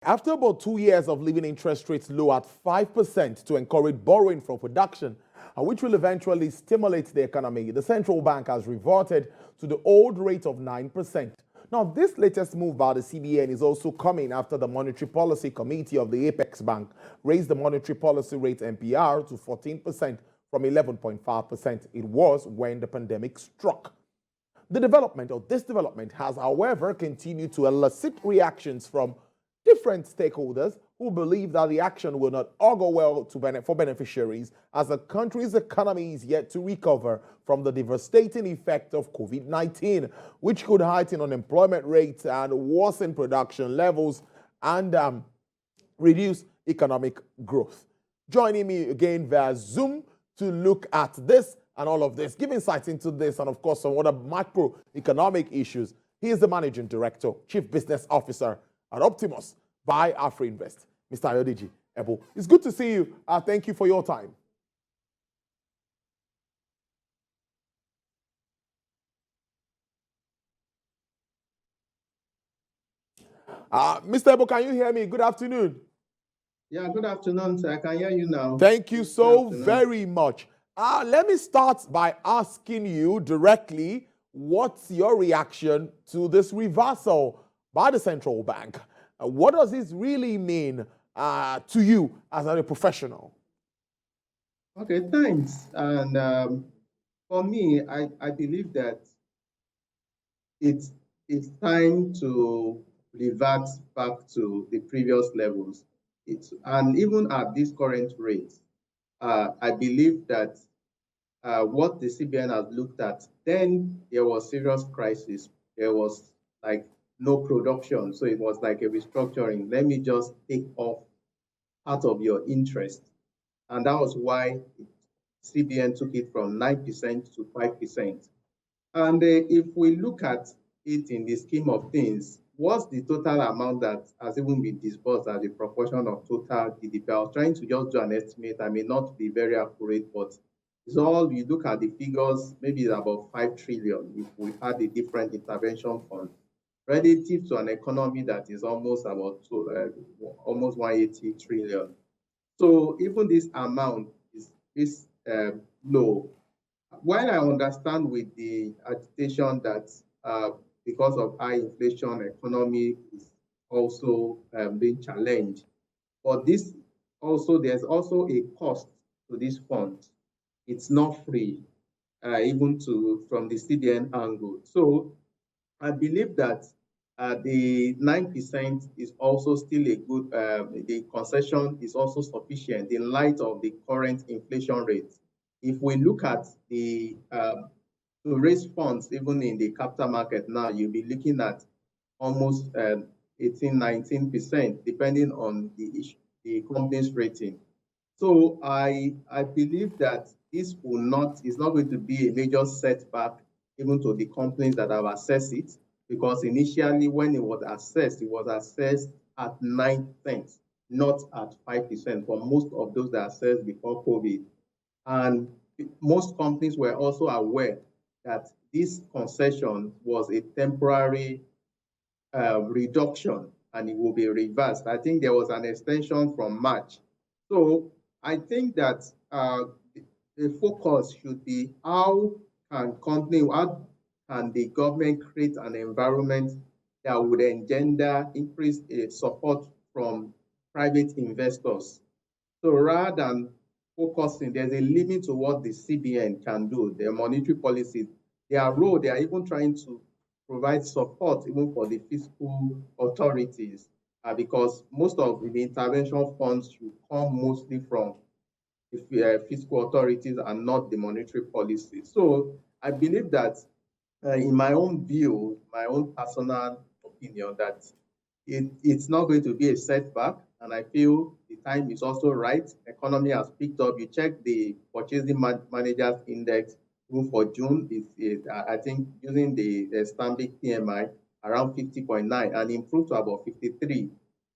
After about 2 years of leaving interest rates low at 5% to encourage borrowing for production, which will eventually stimulate the economy, the central bank has reverted to the old rate of 9%. Now, this latest move by the CBN is also coming after the Monetary Policy Committee of the Apex Bank raised the monetary policy rate MPR to 14% from 11.5% it was when the pandemic struck. This development has, however, continued to elicit reactions from different stakeholders who believe that the action will not augur well for beneficiaries as the country's economy is yet to recover from the devastating effect of COVID-19, which could heighten unemployment rates and worsen production levels and reduce economic growth. Joining me again via Zoom to look at this and all of this, give insights into this and, of course, some other macroeconomic issues. He is the Managing Director, Chief Business Officer at Optimus by AfriInvest, Mr. Ayodeji Ebo. It's good to see you. Thank you for your time. Mr. Ebo, can you hear me? Good afternoon. Yeah, good afternoon, sir. I can hear you now. Thank you so very much. Let me start by asking you directly, what's your reaction to this reversal by the central bank? What does this really mean to you as a professional? Okay, thanks. And for me, I believe that it's time to revert back to the previous levels. And even at this current rate, I believe that what the CBN has looked at, then there was serious crisis. There was like no production. So it was like a restructuring. Let me just take off part of your interest. And that was why CBN took it from 9% to 5%. And if we look at it in the scheme of things, what's the total amount that has even been disbursed as a proportion of total GDP? I was trying to just do an estimate. I may not be very accurate, but it's all, you look at the figures, maybe it's about 5 trillion if we had a different intervention fund relative to an economy that is almost about almost 180 trillion. So even this amount is low. While I understand with the agitation that because of high inflation, economy is also being challenged, but this also, there's also a cost to this fund. It's not free, even from the CBN angle. So I believe that the 9% is also still a good, the concession is also sufficient in light of the current inflation rate. If we look at the, to raise funds, even in the capital market now, you'll be looking at almost 18, 19%, depending on the company's rating. So I believe that this is not going to be a major setback even to the companies that have assessed it, because initially when it was assessed at 9 cents, not at 5% for most of those that assessed before COVID. And most companies were also aware that this concession was a temporary reduction and it will be reversed. I think there was an extension from March. So I think that the focus should be how can the government create an environment that would engender increased support from private investors. So rather than focusing, there's a limit to what the CBN can do, their monetary policies, their role, they are even trying to provide support even for the fiscal authorities, because most of the intervention funds should come mostly from the fiscal authorities and not the monetary policy. So I believe that in my own view, my own personal opinion, that it's not going to be a setback, and I feel the time is also right. Economy has picked up. You check the purchasing managers index, even for June, I think using the Stanbic PMI around 50.9 and improved to about 53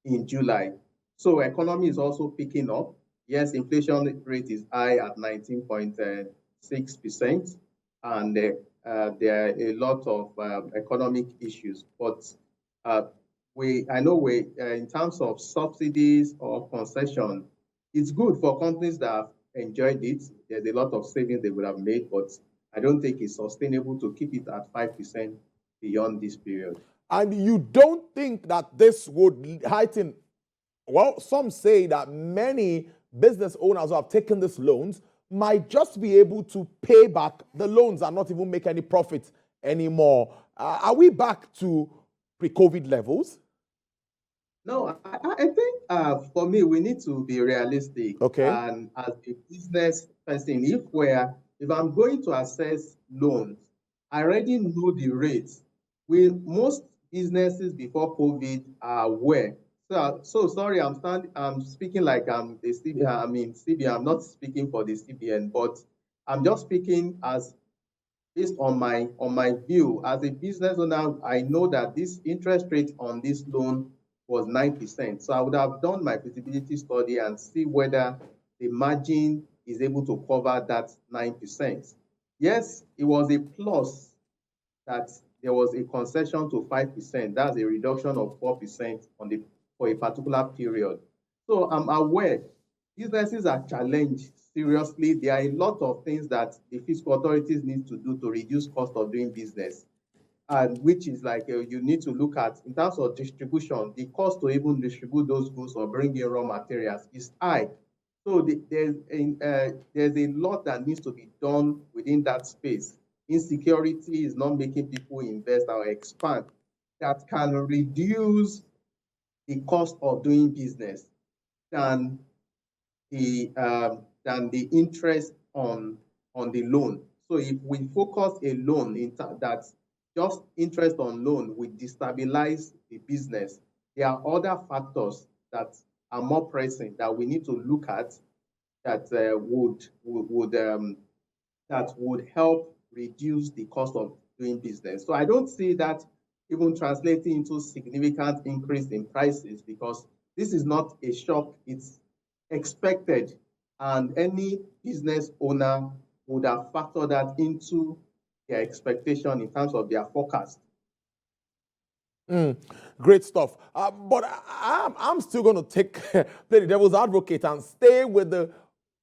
in July. So economy is also picking up. Yes, inflation rate is high at 19.6%, and there are a lot of economic issues, but I know we in terms of subsidies or concession, it's good for companies that have enjoyed it. There's a lot of savings they would have made, but I don't think it's sustainable to keep it at 5% beyond this period. And you don't think that this would heighten? Well, some say that many business owners who have taken these loans might just be able to pay back the loans and not even make any profit anymore. Are we back to pre-COVID levels? No, I think for me, we need to be realistic. Okay. And as a business person, if I'm going to assess loans, I already know the rates. Most businesses before COVID are aware. So sorry, I'm speaking like I'm the CBN. I mean CBN. I'm not speaking for the CBN, but I'm just speaking as based on my view as a business owner. I know that this interest rate on this loan was 9%. So I would have done my feasibility study and see whether the margin is able to cover that 9%. Yes, it was a plus that there was a concession to 5%. That's a reduction of 4% for a particular period. So I'm aware businesses are challenged seriously. There are a lot of things that the fiscal authorities need to do to reduce cost of doing business, and which is like you need to look at in terms of distribution. The cost to even distribute those goods or bring in raw materials is high. So there's a lot that needs to be done within that space. Insecurity is not making people invest or expand. That can reduce the cost of doing business than the interest on the loan. So if we focus a loan that just interest on loan will destabilize the business, there are other factors that are more pressing that we need to look at that would help reduce the cost of doing business. So I don't see that even translating into significant increase in prices because this is not a shock, it's expected. And any business owner would have factored that into their expectation in terms of their forecast. Great stuff. But I'm still going to play the devil's advocate and stay with the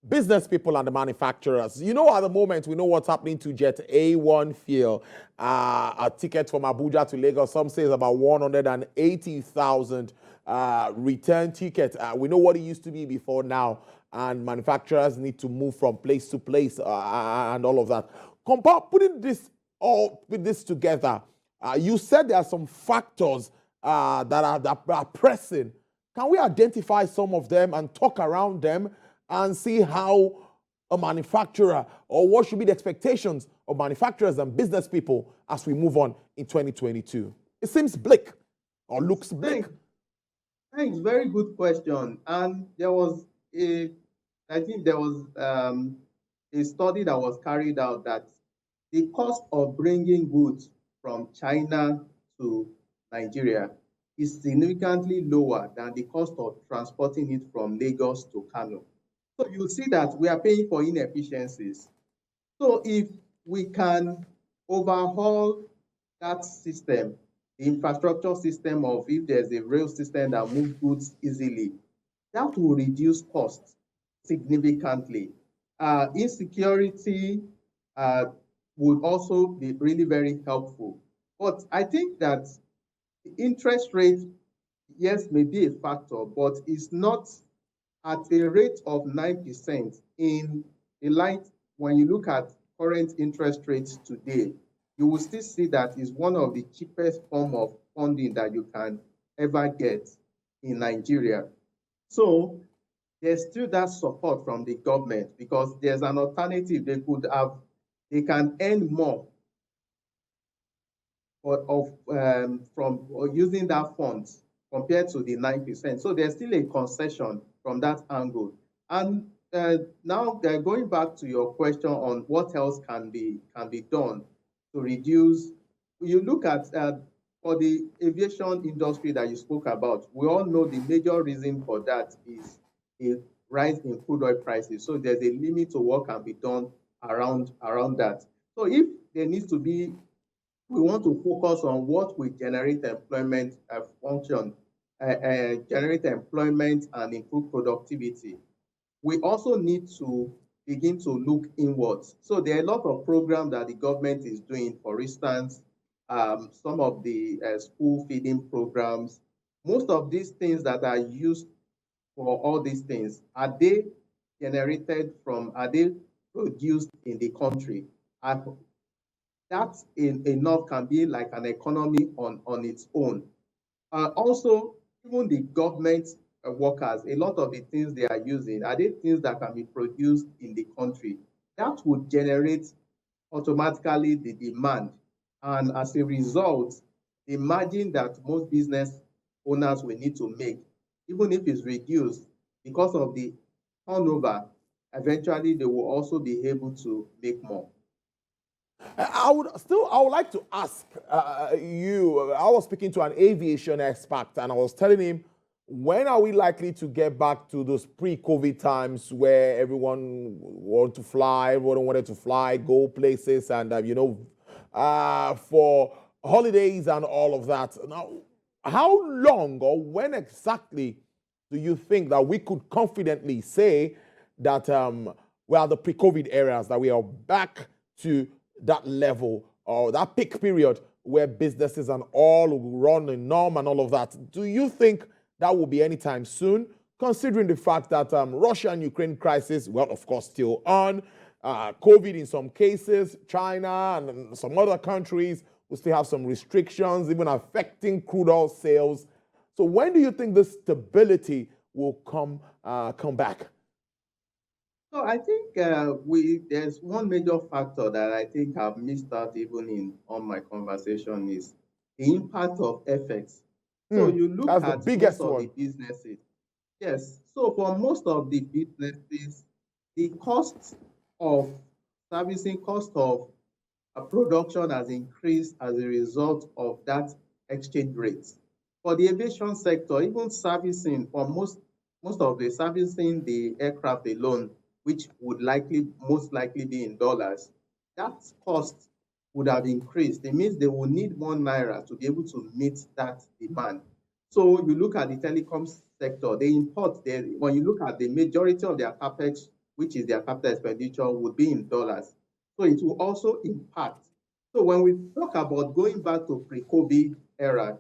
business people and the manufacturers. You know, at the moment, we know what's happening to Jet A1 fuel. A ticket from Abuja to Lagos, some say it's about 180,000 return ticket. We know what it used to be before now, and manufacturers need to move from place to place and all of that. Putting this together, you said there are some factors that are pressing. Can we identify some of them and talk around them and see how a manufacturer, or what should be the expectations of manufacturers and business people as we move on in 2022? It seems bleak or looks bleak. Thanks. Very good question. And I think there was a study that was carried out that the cost of bringing goods from China to Nigeria is significantly lower than the cost of transporting it from Lagos to Kano. So you see that we are paying for inefficiencies. So if we can overhaul that system, the infrastructure system of if there's a rail system that moves goods easily, that will reduce costs significantly. Insecurity would also be really very helpful. But I think that the interest rate, yes, may be a factor, but it's not at a rate of 9% in a light. When you look at current interest rates today, you will still see that is one of the cheapest form of funding that you can ever get in Nigeria. So there's still that support from the government because there's an alternative. They can earn more from using that funds compared to the 9%. So there's still a concession from that angle. And now going back to your question on what else can be done to reduce, you look at for the aviation industry that you spoke about, we all know the major reason for that is a rise in crude oil prices. So there's a limit to what can be done around that. So if there needs to be we want to focus on what will generate employment generate employment and improve productivity. We also need to begin to look inwards. So there are a lot of programs that the government is doing. For instance, some of the school feeding programs. Most of these things that are used for all these things, are they are they produced in the country? And that enough can be like an economy on its own. Also, even the government workers, a lot of the things they are using, are they things that can be produced in the country? That would generate automatically the demand. And as a result, the margin that most business owners will need to make, even if it's reduced because of the turnover, eventually they will also be able to make more. I would like to ask you. I was speaking to an aviation expert, and I was telling him, when are we likely to get back to those pre-COVID times where everyone wanted to fly, everyone wanted to fly, go places, and for holidays and all of that. Now, how long or when exactly do you think that we could confidently say that we are the pre-COVID eras, that we are back to that level or that peak period where businesses and all run in norm and all of that? Do you think that will be anytime soon, considering the fact that Russia and Ukraine crisis, well, of course, still on, COVID in some cases, China and some other countries will still have some restrictions, even affecting crude oil sales. So when do you think the stability will come back? So I think there's one major factor that I think I've missed out even in on my conversation is the impact of FX. So you look That's the at most biggest of the one. businesses. Yes. So for most of the businesses, the cost of cost of production has increased as a result of that exchange rate. For the aviation sector, even servicing for most of the servicing the aircraft alone, which would most likely be in dollars, that cost would have increased. It means they will need more naira to be able to meet that demand. So you look at the telecom sector, when you look at the majority of their capex, which is their capital expenditure, would be in dollars. So it will also impact. So when we talk about going back to pre-COVID era,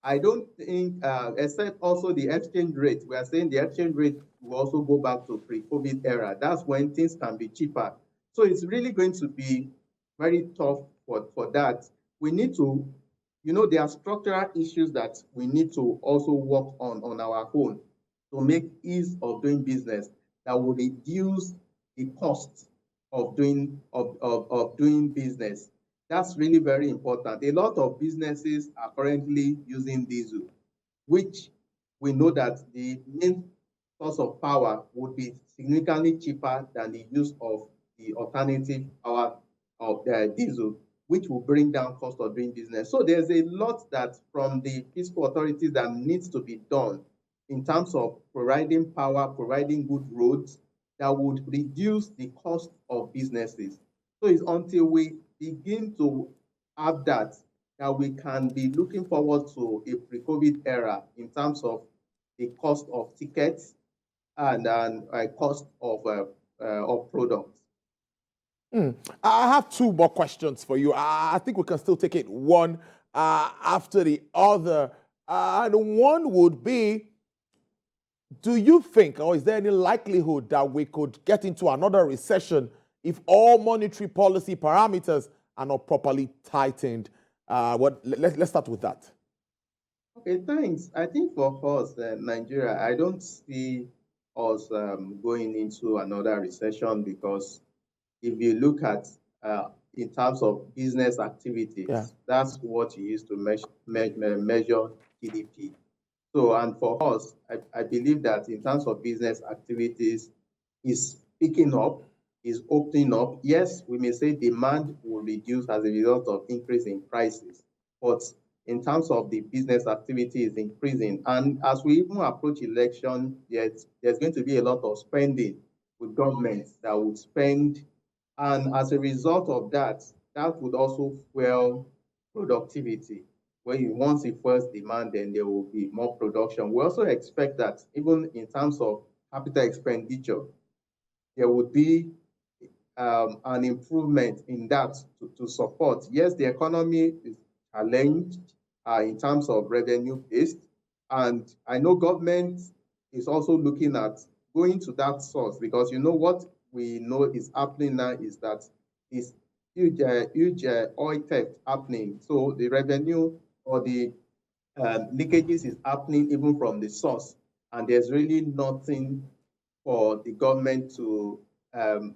I don't think, except also the exchange rate, we are saying the exchange rate will also go back to pre-COVID era. That's when things can be cheaper. So it's really going to be very tough for that. We need to, there are structural issues that we need to also work on our own to make ease of doing business that will reduce the cost of doing business. That's really very important. A lot of businesses are currently using diesel, which we know that the main source of power would be significantly cheaper than the use of the alternative power of diesel, which will bring down cost of doing business. So there's a lot that from the fiscal authorities that needs to be done in terms of providing power, providing good roads that would reduce the cost of businesses. So it's until we begin to have that we can be looking forward to a pre-COVID era in terms of the cost of tickets and cost of products. I have two more questions for you. I think we can still take it one after the other. And one would be, do you think, or is there any likelihood that we could get into another recession if all monetary policy parameters are not properly tightened? Let's start with that. Okay, thanks. I think for us, Nigeria, I don't see us going into another recession because if you look at in terms of business activities, that's what you use to measure GDP. So, and for us, I believe that in terms of business activities, is picking up, is opening up. Yes, we may say demand will reduce as a result of increase in prices, but in terms of the business activity is increasing. And as we even approach election, there's going to be a lot of spending with governments that would spend. And as a result of that, that would also fuel productivity. Once it fuels demand, then there will be more production. We also expect that even in terms of capital expenditure, there would be an improvement in that to support. Yes, the economy is challenged in terms of revenue based, and I know government is also looking at going to that source, because what we know is happening now is that is huge oil theft happening. So the revenue or the leakages is happening even from the source, and there's really nothing for the um,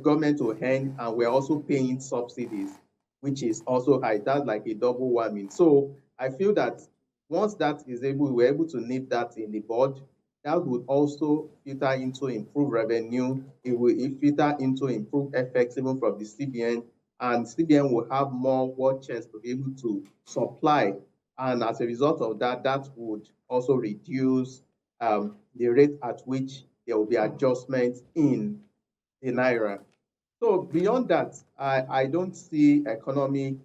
government to hand, and we're also paying subsidies, which is also high. That's like a double whammy. So I feel that once that is we're able to nip that in the bud, that would also filter into improved revenue. It will filter into improved effects even from the CBN, and CBN will have more war chest to be able to supply. And as a result of that, that would also reduce the rate at which there will be adjustments in the naira. So beyond that, I don't see economy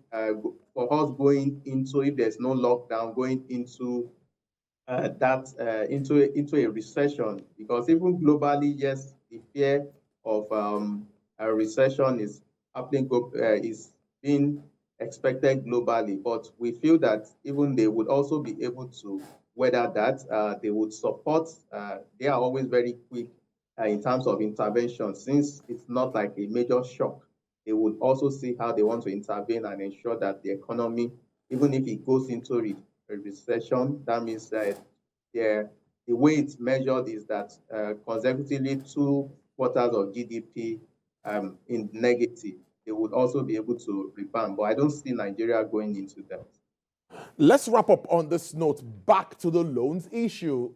for us going into, if there's no lockdown, going into into a recession, because even globally, yes, the fear of a recession is happening, is being expected globally, but we feel that even they would also be able to weather that. They would support. They are always very quick in terms of intervention, since it's not like a major shock. They would also see how they want to intervene and ensure that the economy, even if it goes into a recession, that means that the way it's measured is that consecutively 2 quarters of GDP in negative, they would also be able to rebound. But I don't see Nigeria going into that. Let's wrap up on this note. Back to the loans issue.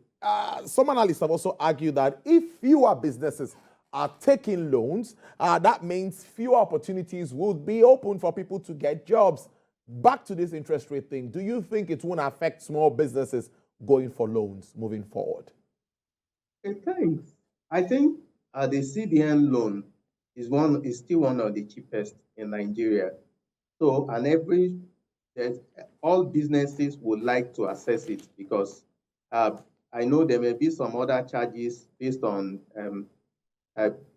Some analysts have also argued that if fewer businesses are taking loans, that means fewer opportunities would be open for people to get jobs. Back to this interest rate thing, do you think it won't affect small businesses going for loans moving forward? Okay, thanks. I think the CBN loan is still one of the cheapest in Nigeria. So, and all businesses would like to access it, because I know there may be some other charges based on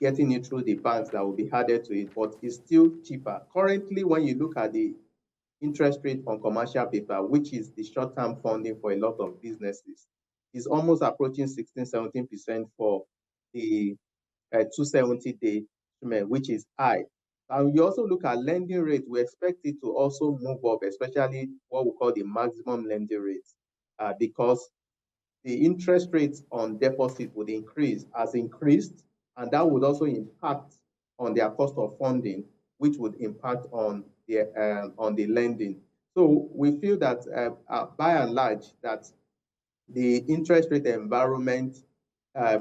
getting it through the banks that will be added to it, but it's still cheaper. Currently, when you look at the interest rate on commercial paper, which is the short-term funding for a lot of businesses, is almost approaching 16, 17% for the 270-day, which is high. And you also look at lending rate, we expect it to also move up, especially what we call the maximum lending rate, because the interest rates on deposit would has increased, and that would also impact on their cost of funding, which would impact on the lending. So we feel that by and large that the interest rate environment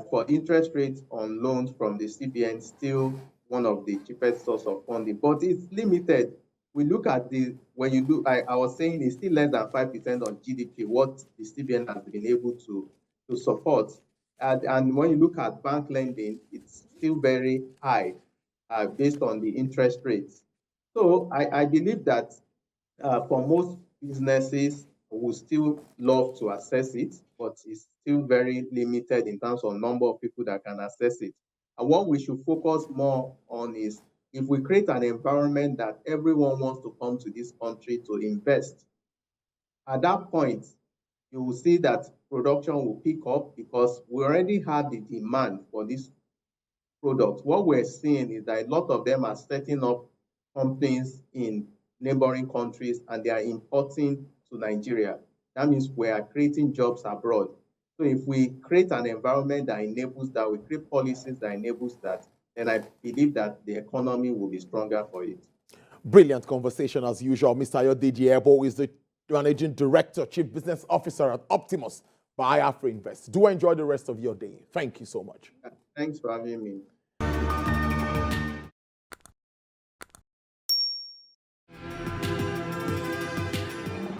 for interest rates on loans from the CBN still one of the cheapest source of funding, but it's limited. We look at when you do, I was saying it's still less than 5% on GDP, what the CBN has been able to support. And when you look at bank lending, it's still very high based on the interest rates. So I believe that for most businesses, would still love to access it, but it's still very limited in terms of number of people that can access it. And what we should focus more on is, if we create an environment that everyone wants to come to this country to invest, at that point, you will see that production will pick up, because we already have the demand for this product. What we're seeing is that a lot of them are setting up companies in neighboring countries, and they are importing to Nigeria. That means we are creating jobs abroad. So if we create an environment that enables that, we create policies that enables that, then I believe that the economy will be stronger for it. Brilliant conversation as usual. Mr. Ayodiji Ebo is the Managing Director, Chief Business Officer at Optimus by Afro Invest. Do enjoy the rest of your day. Thank you so much. Thanks for having me.